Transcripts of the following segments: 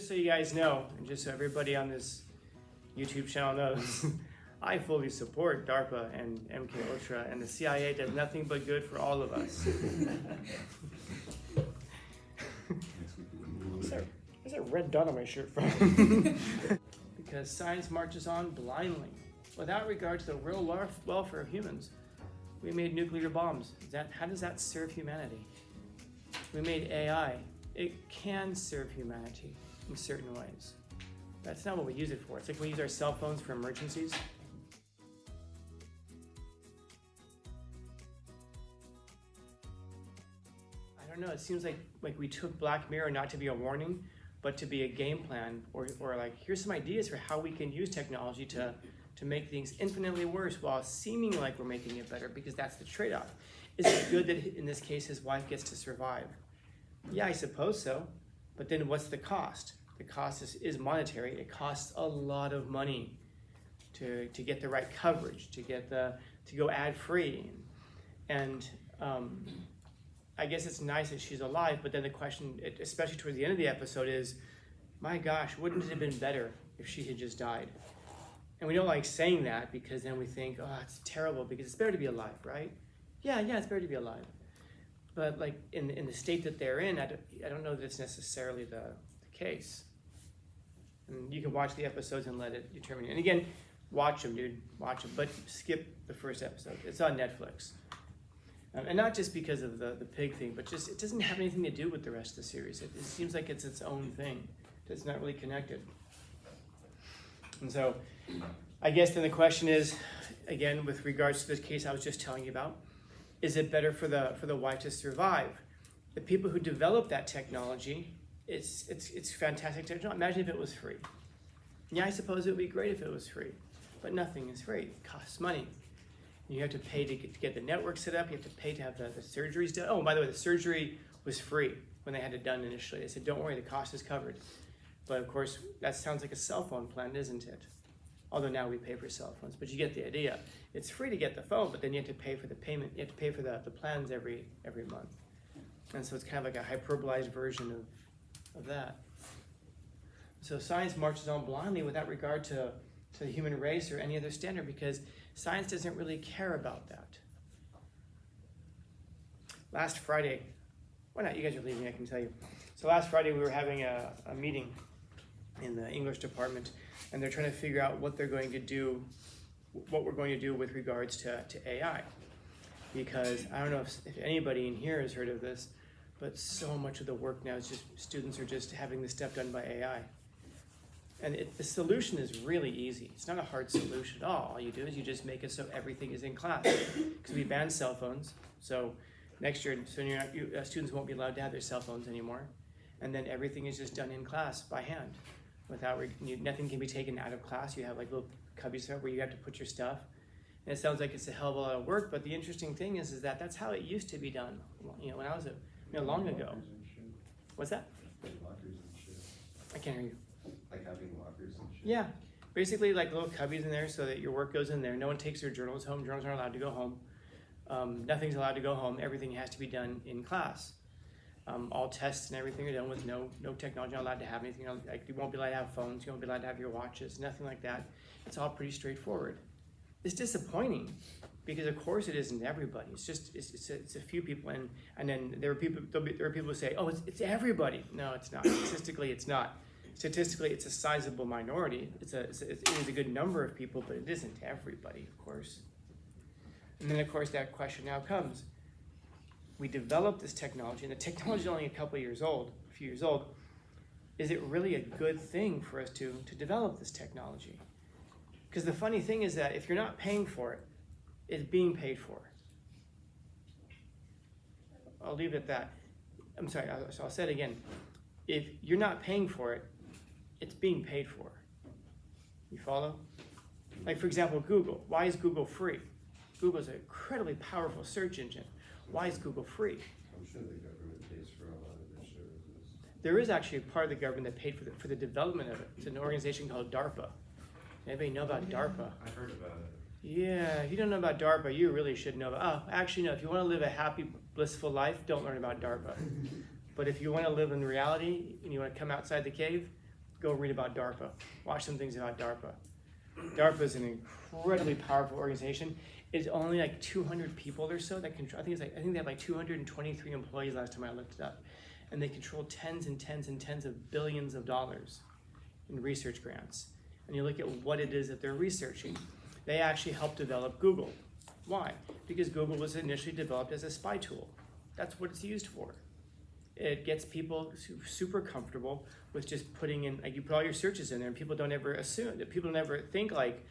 just so you guys know, and just so everybody on this YouTube channel knows, I fully support DARPA and MK Ultra, and the CIA does nothing but good for all of us. Where's that red dot on my shirt from? Because science marches on blindly, without regard to the real welfare of humans. We made nuclear bombs. How does that serve humanity? We made AI. It can serve humanity in certain ways. That's not what we use it for. It's like we use our cell phones for emergencies. I don't know, it seems like we took Black Mirror not to be a warning, but to be a game plan, or like, here's some ideas for how we can use technology to make things infinitely worse while seeming like we're making it better, because that's the trade-off. Is it good that, in this case, his wife gets to survive? Yeah, I suppose so, but then what's the cost? The cost is monetary. It costs a lot of money to get the right coverage, to go ad-free. And I guess it's nice that she's alive, but then the question, especially towards the end of the episode, is, my gosh, wouldn't it have been better if she had just died? And we don't like saying that, because then we think, oh, it's terrible, because it's better to be alive, right? Yeah, it's better to be alive. But like in the state that they're in, I don't know that it's necessarily the case. And you can watch the episodes and let it determine. And again, watch them, dude. Watch them, but skip the first episode. It's on Netflix. And not just because of the pig thing, but just it doesn't have anything to do with the rest of the series. It seems like it's its own thing. It's not really connected. And so I guess then the question is, again, with regards to this case I was just telling you about, is it better for the wife to survive? The people who developed that technology, it's fantastic technology. Imagine if it was free. Yeah, I suppose it would be great if it was free, but nothing is free. It costs money. You have to pay to get the network set up. You have to pay to have the surgeries done. Oh, by the way, the surgery was free when they had it done initially. They said, don't worry, the cost is covered. But of course, that sounds like a cell phone plan, isn't it? Although now we pay for cell phones, but you get the idea. It's free to get the phone, but then you have to pay for the payment. You have to pay for the plans every month. And so it's kind of like a hyperbolized version of that. So science marches on blindly without regard to the human race or any other standard, because science doesn't really care about that. Last Friday, why not? You guys are leaving, I can tell you. So last Friday we were having a meeting in the English department, and they're trying to figure out what we're going to do with regards to AI. Because I don't know if anybody in here has heard of this, but so much of the work now is just students are just having this stuff done by AI. And the solution is really easy. It's not a hard solution at all. All you do is you just make it so everything is in class. Because we banned cell phones, so next year students won't be allowed to have their cell phones anymore. And then everything is just done in class by hand. Nothing can be taken out of class. You have like little cubbies where you have to put your stuff. And it sounds like it's a hell of a lot of work, but the interesting thing is that that's how it used to be done. When I was long ago. What's that? I can't hear you. Like having lockers and shit? Yeah, basically like little cubbies in there so that your work goes in there. No one takes their journals home. Journals aren't allowed to go home. Nothing's allowed to go home. Everything has to be done in class. All tests and everything are done with no technology. You're not allowed to have anything. Like, you won't be allowed to have phones. You won't be allowed to have your watches. Nothing like that. It's all pretty straightforward. It's disappointing because of course it isn't everybody. It's just it's a few people, and then there are people who say, oh, it's everybody. No, it's not. Statistically, it's not. Statistically, it's a sizable minority. It is a good number of people, but it isn't everybody, of course. And then, of course, that question now comes. We developed this technology, and the technology is only a few years old. Is it really a good thing for us to develop this technology? Because the funny thing is that if you're not paying for it, it's being paid for. I'll leave it at that. I'm sorry, so I'll say it again. If you're not paying for it, it's being paid for. You follow? Like, for example, Google. Why is Google free? Google is an incredibly powerful search engine. Why is Google free? I'm sure the government pays for a lot of their services. There is actually a part of the government that paid for the development of it. It's an organization called DARPA. Anybody know about DARPA? I heard about it. Yeah, if you don't know about DARPA, you really should know. Actually, no. If you want to live a happy, blissful life, don't learn about DARPA. But if you want to live in reality and you want to come outside the cave, go read about DARPA. Watch some things about DARPA. DARPA is an incredibly powerful organization. It's only like 200 people or so that control. I think they have like 223 employees last time I looked it up, and they control tens and tens and tens of billions of dollars in research grants. And you look at what it is that they're researching. They actually helped develop Google. Why? Because Google was initially developed as a spy tool. That's what it's used for. It gets people super comfortable with just putting in, like you put all your searches in there, and people don't ever assume, that people never think like,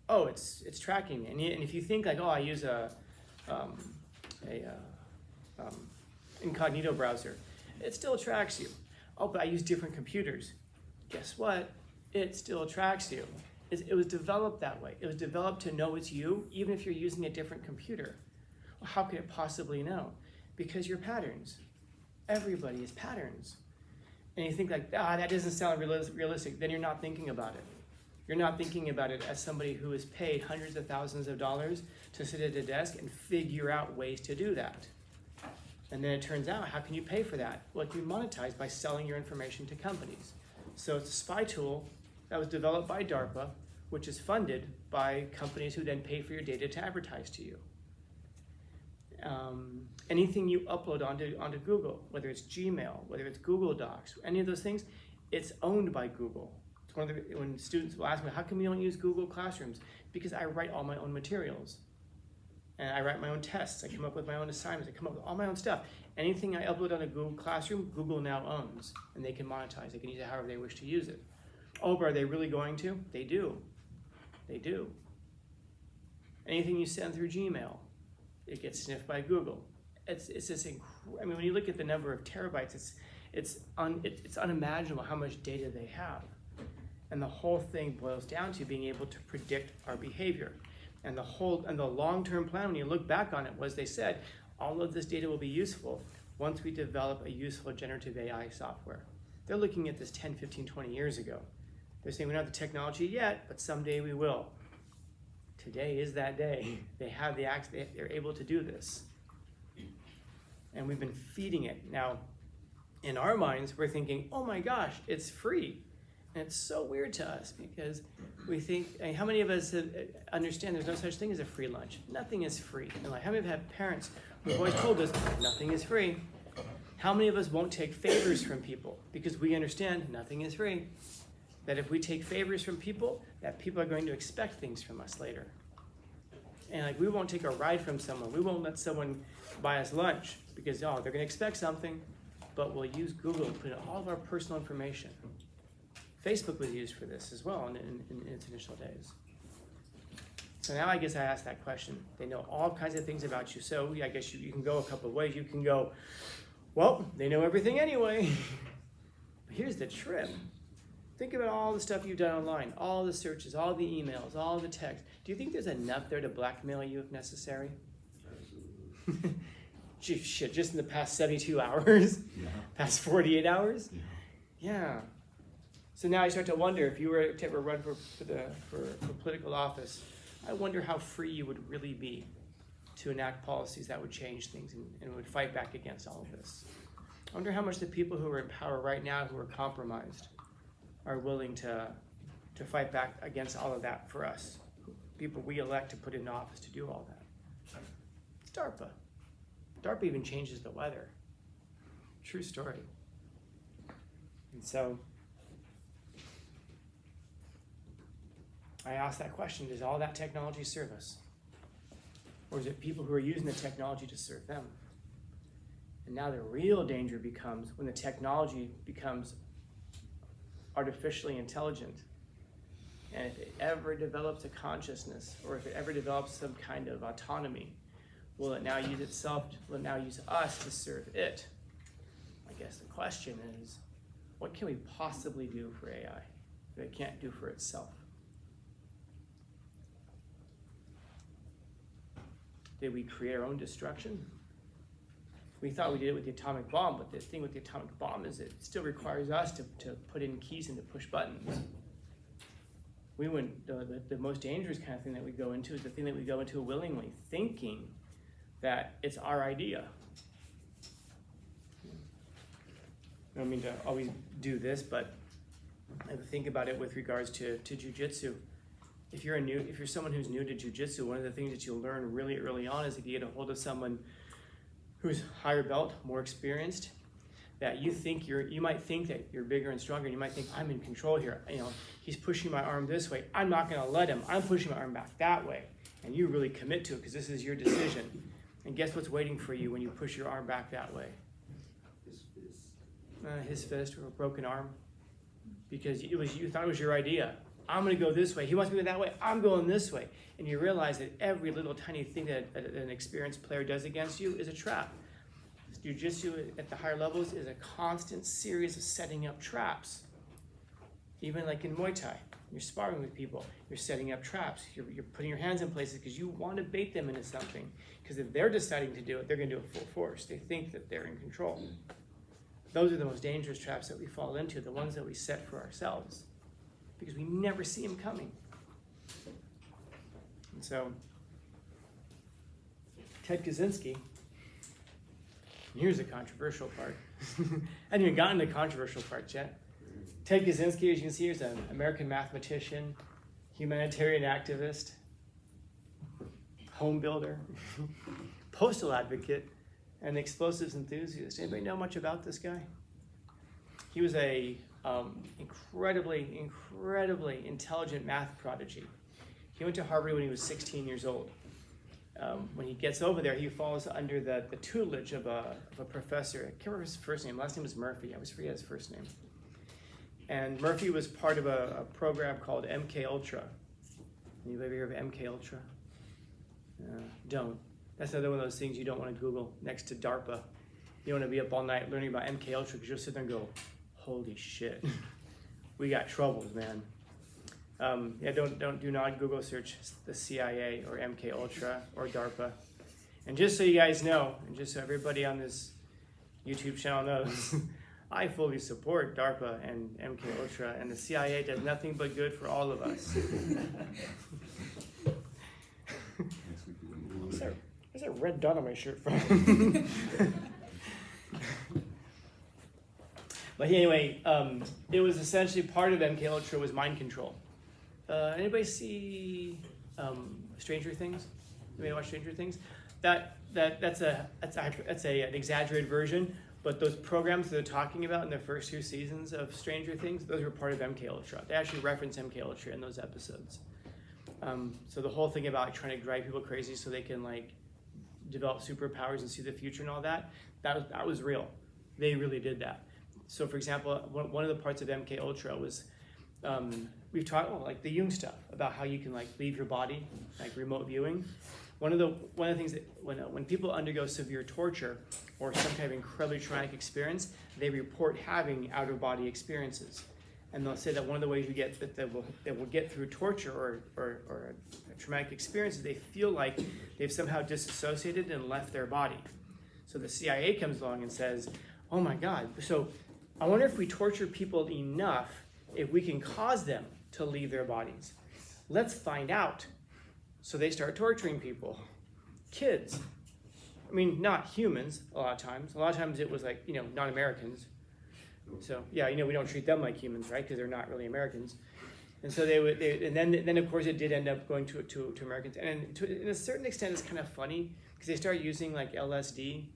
oh, it's tracking me. And if you think like, oh, I use a incognito browser, it still tracks you. Oh, but I use different computers. Guess what? It still tracks you. It was developed that way. It was developed to know it's you, even if you're using a different computer. Well, how could it possibly know? Because you're patterns. Everybody is patterns. And you think like, that doesn't sound realistic. Then you're not thinking about it. You're not thinking about it as somebody who is paid hundreds of thousands of dollars to sit at a desk and figure out ways to do that. And then it turns out, how can you pay for that? Well, it can be monetized by selling your information to companies. So it's a spy tool that was developed by DARPA, which is funded by companies who then pay for your data to advertise to you. Anything you upload onto Google, whether it's Gmail, whether it's Google Docs, any of those things, it's owned by Google. It's when students will ask me, how come you don't use Google Classrooms? Because I write all my own materials. And I write my own tests. I come up with my own assignments. I come up with all my own stuff. Anything I upload on a Google Classroom, Google now owns, and they can monetize. They can use it however they wish to use it. Oh, but are they really going to? They do. They do. Anything you send through Gmail, it gets sniffed by Google. It's this I mean, when you look at the number of terabytes, it's unimaginable how much data they have. And the whole thing boils down to being able to predict our behavior. And the long-term plan, when you look back on it, was they said, all of this data will be useful once we develop a useful generative AI software. They're looking at this 10, 15, 20 years ago. They're saying we don't have the technology yet, but someday we will. Today is that day. They have the access, they're able to do this. And we've been feeding it. Now, in our minds, we're thinking, oh my gosh, it's free. And it's so weird to us because we think, I mean, how many of us understand there's no such thing as a free lunch? Nothing is free. And like, how many of us have parents who've always told us nothing is free? How many of us won't take favors from people because we understand nothing is free? That if we take favors from people, that people are going to expect things from us later. And like, we won't take a ride from someone. We won't let someone buy us lunch because, they're going to expect something, but we'll use Google to put in all of our personal information. Facebook was used for this as well in its initial days. So now I guess I ask that question. They know all kinds of things about you. So I guess you can go a couple of ways. You can go, well, they know everything anyway. But here's the trip. Think about all the stuff you've done online, all the searches, all the emails, all the texts. Do you think there's enough there to blackmail you if necessary? Absolutely. Gee, shit, just in the past 72 hours? Yeah. Past 48 hours? Yeah. Yeah. So now I start to wonder, if you were to ever run for political office, I wonder how free you would really be to enact policies that would change things and would fight back against all of this. I wonder how much the people who are in power right now who are compromised are willing to fight back against all of that for us, people we elect to put in office to do all that. It's DARPA. DARPA even changes the weather. True story. And so I ask that question, does all that technology serve us? Or is it people who are using the technology to serve them? And now the real danger becomes when the technology becomes artificially intelligent. And if it ever develops a consciousness, or if it ever develops some kind of autonomy, will it now use us to serve it? I guess the question is, what can we possibly do for AI that it can't do for itself? Did we create our own destruction? We thought we did it with the atomic bomb, but the thing with the atomic bomb is it still requires us to put in keys and to push buttons. The most dangerous kind of thing that we go into is the thing that we go into willingly, thinking that it's our idea. I don't mean to always do this, but I have a think about it with regards to jujitsu. If you're someone who's new to jujitsu, one of the things that you'll learn really early on is if you get a hold of someone who's higher belt, more experienced, that you might think that you're bigger and stronger, and you might think, I'm in control here. He's pushing my arm this way. I'm not going to let him. I'm pushing my arm back that way. And you really commit to it because this is your decision. And guess what's waiting for you when you push your arm back that way? His fist or a broken arm. Because you thought it was your idea. I'm going to go this way. He wants me to go that way. I'm going this way. And you realize that every little tiny thing that an experienced player does against you is a trap. Jiu-jitsu at the higher levels is a constant series of setting up traps. Even like in Muay Thai, you're sparring with people, you're setting up traps. You're putting your hands in places because you want to bait them into something. Because if they're deciding to do it, they're going to do it full force. They think that they're in control. Those are the most dangerous traps that we fall into, the ones that we set for ourselves. Because we never see them coming. And so, Ted Kaczynski, here's the controversial part. I haven't even gotten to the controversial part yet. Ted Kaczynski, as you can see, is an American mathematician, humanitarian activist, homebuilder, postal advocate, and explosives enthusiast. Anybody know much about this guy? He was a incredibly intelligent math prodigy. He went to Harvard when he was 16 years old. When he gets over there, he falls under the tutelage of a professor. I can't remember his first name. Last name was Murphy. I always forget his first name. And Murphy was part of a program called MK Ultra. Anybody hear of MK Ultra? Don't. That's another one of those things you don't want to Google next to DARPA. You don't want to be up all night learning about MK Ultra because you'll sit there and go, holy shit, we got troubles, man. Do not Google search the CIA or MK Ultra or DARPA. And just so you guys know, and just so everybody on this YouTube channel knows, I fully support DARPA and MK Ultra, and the CIA does nothing but good for all of us. Where's that red dot on my shirt from? But anyway, it was essentially part of MK Ultra was mind control. Anybody see Stranger Things? Anybody watch Stranger Things? That's an exaggerated version, but those programs they're talking about in the first 2 seasons of Stranger Things, those were part of MK Ultra. They actually reference MK Ultra in those episodes. So the whole thing about trying to drive people crazy so they can develop superpowers and see the future and all that was real. They really did that. So for example, one of the parts of MK Ultra was we've taught the Jung stuff about how you can leave your body, remote viewing. One of the things that when people undergo severe torture or some kind of incredibly traumatic experience, they report having out of body experiences, and they'll say that one of the ways you get that will get through torture or a traumatic experience is they feel like they've somehow disassociated and left their body. So the CIA comes along and says, "Oh my God! So I wonder if we torture people enough, if we can cause them to leave their bodies. Let's find out." So they start torturing people, kids. I mean, not humans a lot of times. A lot of times it was non-Americans. So yeah, we don't treat them like humans, right? Because they're not really Americans. And so and then of course it did end up going to Americans. And to a certain extent, it's kind of funny because they start using LSD,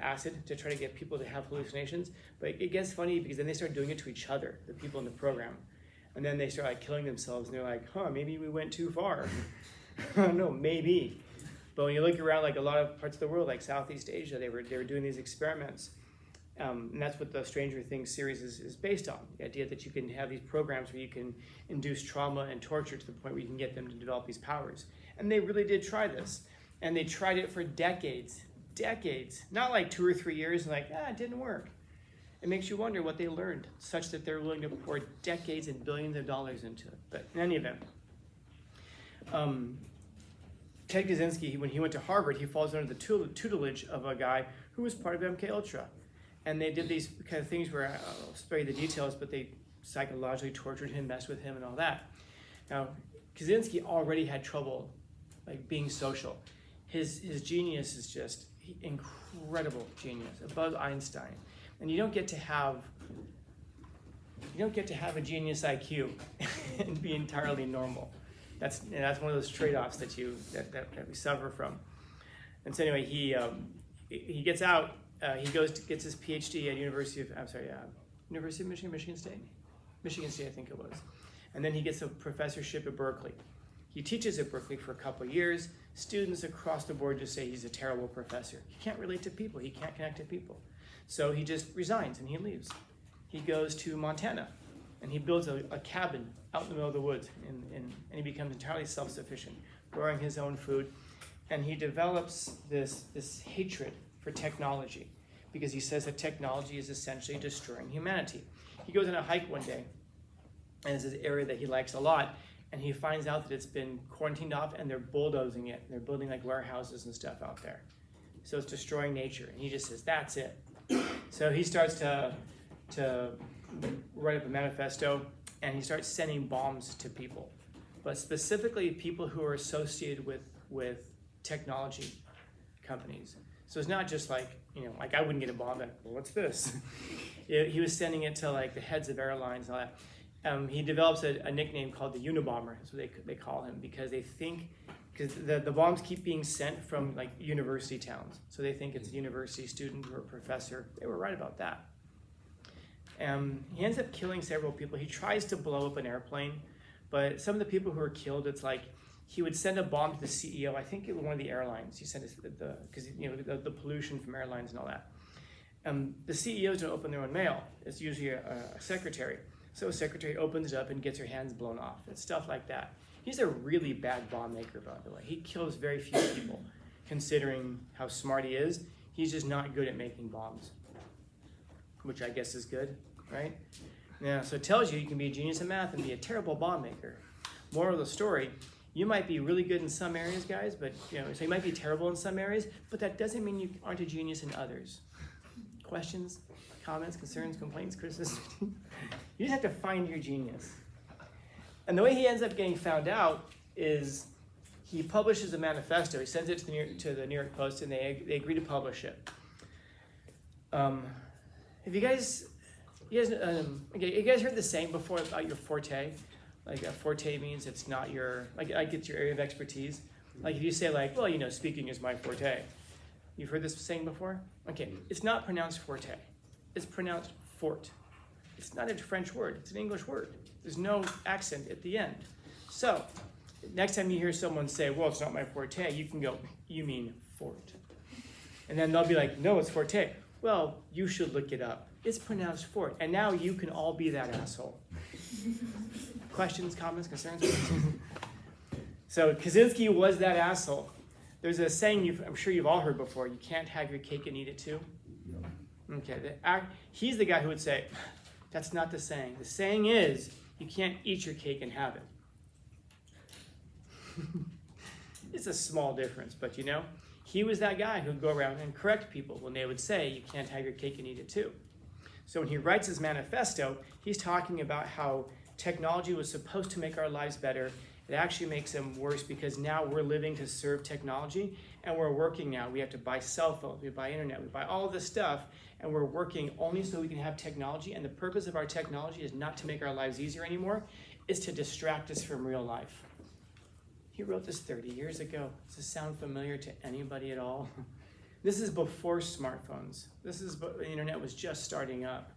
acid to try to get people to have hallucinations. But it gets funny because then they start doing it to each other, the people in the program. And then they start killing themselves, and they're like, maybe we went too far. I don't know, maybe. But when you look around a lot of parts of the world, like Southeast Asia, they were doing these experiments. And that's what the Stranger Things series is based on. The idea that you can have these programs where you can induce trauma and torture to the point where you can get them to develop these powers. And they really did try this. And they tried it for decades. Not 2 or 3 years and it didn't work. It makes you wonder what they learned, such that they're willing to pour decades and billions of dollars into it. But in any event, Ted Kaczynski, when he went to Harvard, he falls under the tutelage of a guy who was part of MK Ultra. And they did these kind of things where, I'll spare you the details, but they psychologically tortured him, messed with him, and all that. Now, Kaczynski already had trouble being social. His genius is just incredible genius, above Einstein. And you don't get to have you don't get to have a genius IQ and be entirely normal. That's one of those trade-offs that we suffer from. And so anyway, he gets out. He gets his PhD at University of Michigan State, I think it was. And then he gets a professorship at Berkeley. He teaches at Berkeley for a couple of years. Students across the board just say he's a terrible professor. He can't relate to people. He can't connect to people. So he just resigns and he leaves. He goes to Montana and he builds a cabin out in the middle of the woods and he becomes entirely self-sufficient, growing his own food. And he develops this hatred for technology because he says that technology is essentially destroying humanity. He goes on a hike one day, and it's this area that he likes a lot, and he finds out that it's been quarantined off and they're bulldozing it. They're building like warehouses and stuff out there. So it's destroying nature, and he just says, that's it. So he starts to write up a manifesto, and he starts sending bombs to people, but specifically people who are associated with technology companies. So it's not just like, like I wouldn't get a bomb, but well, what's this? He was sending it to like the heads of airlines and all that. He develops a nickname called the Unabomber. That's what they call him, because they think, because the bombs keep being sent from like university towns. So they think it's a university student or a professor. They were right about that. He ends up killing several people. He tries to blow up an airplane, but some of the people who are killed, it's like, he would send a bomb to the CEO, I think it was one of the airlines. He sent it because the pollution from airlines and all that. The CEOs don't open their own mail. It's usually a secretary. So a secretary opens it up and gets her hands blown off. It's stuff like that. He's a really bad bomb maker, by the way. He kills very few people, considering how smart he is. He's just not good at making bombs, which I guess is good, right? Yeah, so it tells you can be a genius in math and be a terrible bomb maker. Moral of the story, you might be really good in some areas, guys, but so you might be terrible in some areas, but that doesn't mean you aren't a genius in others. Questions, comments, concerns, complaints, criticisms? You just have to find your genius. And the way he ends up getting found out is he publishes a manifesto. He sends it to the New York Post, and they agree to publish it. Have you guys heard the saying before about your forte? Like a forte means it's not your, like it's your area of expertise. Like if you say like, well, speaking is my forte. You've heard this saying before? Okay, it's not pronounced forte. It's pronounced fort. It's not a French word, it's an English word. There's no accent at the end. So, next time you hear someone say, well, it's not my forte, you can go, you mean fort. And then they'll be like, no, it's forte. Well, you should look it up. It's pronounced fort. And now you can all be that asshole. Questions, comments, concerns? So Kaczynski was that asshole. There's a saying I'm sure you've all heard before, you can't have your cake and eat it too. Okay, he's the guy who would say, that's not the saying. The saying is, you can't eat your cake and have it. It's a small difference, but he was that guy who'd go around and correct people when they would say, you can't have your cake and eat it too. So when he writes his manifesto, he's talking about how technology was supposed to make our lives better. It actually makes them worse because now we're living to serve technology and we're working now. We have to buy cell phones, we buy internet, we buy all this stuff, and we're working only so we can have technology. And the purpose of our technology is not to make our lives easier anymore, it's to distract us from real life. He wrote this 30 years ago. Does this sound familiar to anybody at all? This is before smartphones. The internet was just starting up.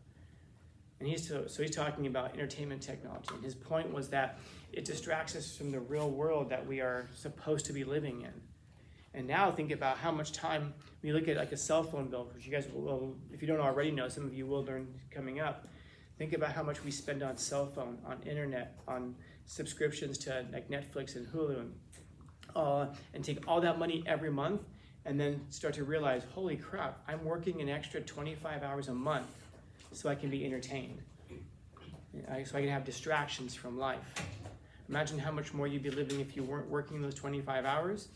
And he's talking about entertainment technology. And his point was that it distracts us from the real world that we are supposed to be living in. And now think about how much time, when you look at like a cell phone bill, which you guys will, if you don't already know, some of you will learn coming up. Think about how much we spend on cell phone, on internet, on subscriptions to like Netflix and Hulu, and take all that money every month, and then start to realize, holy crap, I'm working an extra 25 hours a month so I can be entertained, so I can have distractions from life. Imagine how much more you'd be living if you weren't working those 25 hours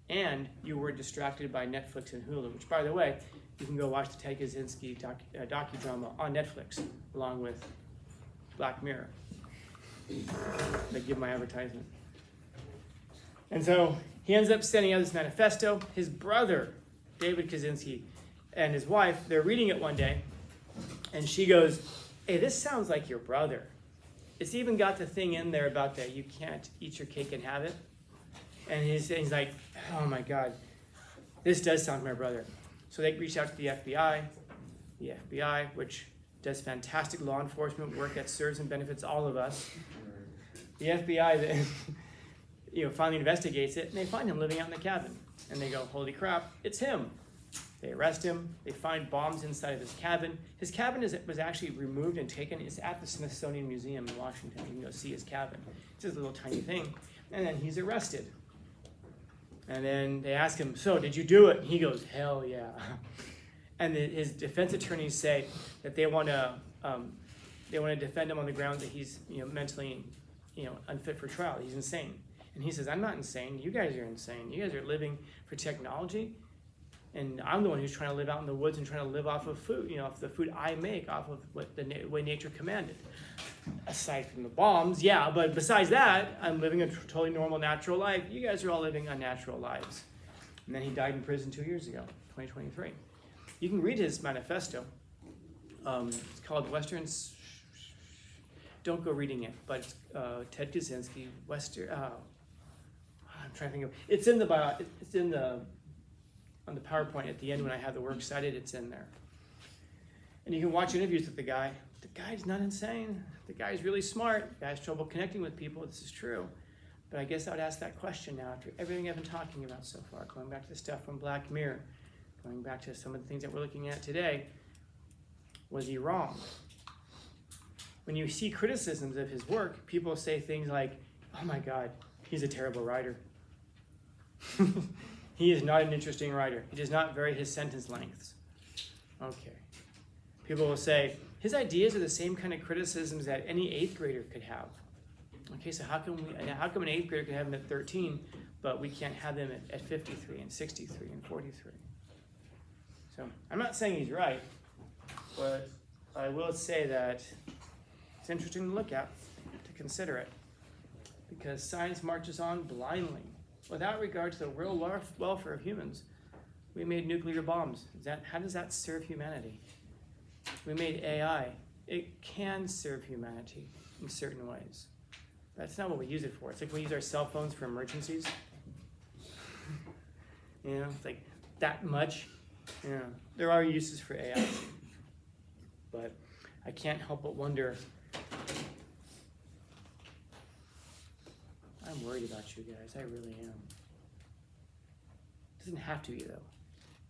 and you were distracted by Netflix and Hulu, which, by the way, you can go watch the Ted Kaczynski docudrama on Netflix along with Black Mirror. They give my advertisement. And so he ends up sending out this manifesto. His brother, David Kaczynski, and his wife, they're reading it one day, and she goes, hey, this sounds like your brother. It's even got the thing in there about that you can't eat your cake and have it. And he's like, oh my God, this does sound like my brother. So they reached out to the FBI, which does fantastic law enforcement work that serves and benefits all of us. The FBI then, finally investigates it, and they find him living out in the cabin. And they go, holy crap, it's him. They arrest him. They find bombs inside of his cabin. His cabin was actually removed and taken. It's at the Smithsonian Museum in Washington. You can go see his cabin. It's just a little tiny thing. And then he's arrested. And then they ask him, so did you do it? And he goes, hell yeah. And his defense attorneys say that they want to defend him on the grounds that he's mentally unfit for trial. He's insane. And he says, I'm not insane. You guys are insane. You guys are living for technology. And I'm the one who's trying to live out in the woods and trying to live off of food, off the food I make, off of what the way nature commanded. Aside from the bombs, yeah, but besides that, I'm living a totally normal, natural life. You guys are all living unnatural lives. And then he died in prison 2 years ago, 2023. You can read his manifesto. It's called Westerns. Don't go reading it, but it's Ted Kaczynski, I'm trying to think of. It's in the bio. It's in the on the PowerPoint at the end when I have the works cited. It's in there, and you can watch interviews with the guy. The guy's not insane. The guy's really smart. The guy has trouble connecting with people. This is true, but I guess I would ask that question now after everything I've been talking about so far. Going back to the stuff from Black Mirror, going back to some of the things that we're looking at today. Was he wrong? When you see criticisms of his work, people say things like, oh my God, he's a terrible writer. He is not an interesting writer. He does not vary his sentence lengths. Okay. People will say, his ideas are the same kind of criticisms that any 8th grader could have. Okay, so how come an 8th grader could have them at 13, but we can't have them at 53 and 63 and 43? So I'm not saying he's right, but I will say that it's interesting to look at, to consider it, because science marches on blindly, without regard to the real welfare of humans. We made nuclear bombs. How does that serve humanity? We made AI. It can serve humanity in certain ways. That's not what we use it for. It's like we use our cell phones for emergencies. It's like that much. There are uses for AI. But I can't help but wonder, I'm worried about you guys, I really am. It doesn't have to be though.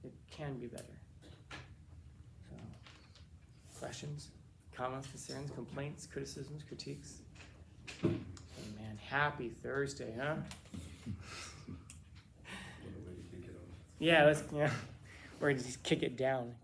It can be better. So, questions, comments, concerns, complaints, criticisms, critiques? Hey man, happy Thursday, huh? Yeah, we're gonna just kick it down.